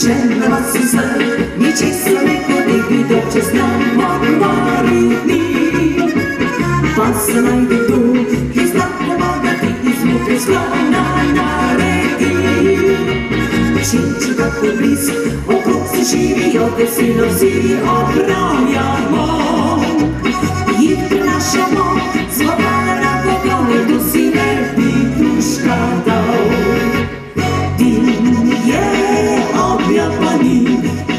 Čelna vas se, ničesar ne kodi, dokče s nama variti. Pa se najde tu, ki zna pomagati, iznutra sklona naredi. Činči tako blizu, okrog se živijo, veselo vsi opravljamo. Jih prenašamo, zlobana na pogone, tu si ne bi duška dal. Dim je ognja pa ni,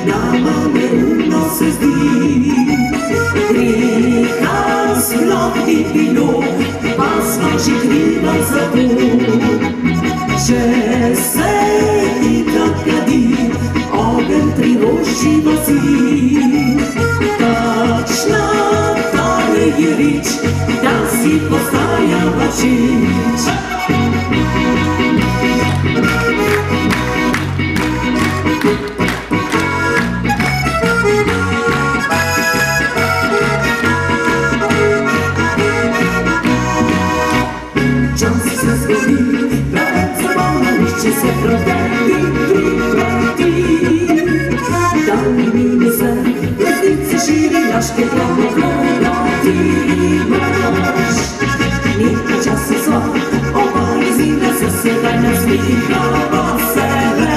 nama neumno se zdi. Greha sploh ni bilo, pa smo že kriva za to. Če se itak kadi, ogenj privoščiva si. Takšna tale je rič, da si postajava čič. Čas se zgodi, pred zabavno nišče se priprati. Dani mini se, resnice širi, jaške glavno vlogati imaš. Nekaj časa sva, oba rezina se sedaj nasmihava sebe.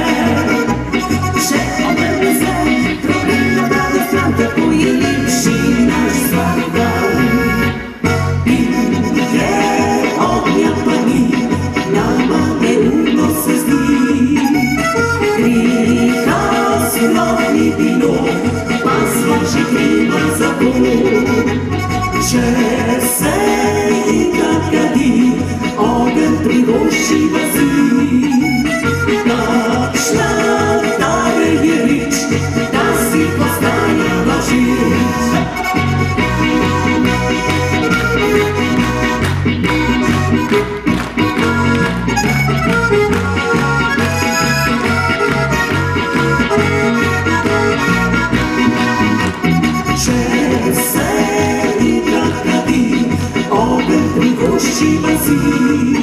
Še obrni se, problem na pravi stran, tako je lepši naš vsakdan. Nama neumno se zdi, greha sploh ni bilo, pa smo že kriva za to. Če se itak kadi, ogenj privoščiva si. Takšna tale je rič, da si postajava žič. Privoščiva si.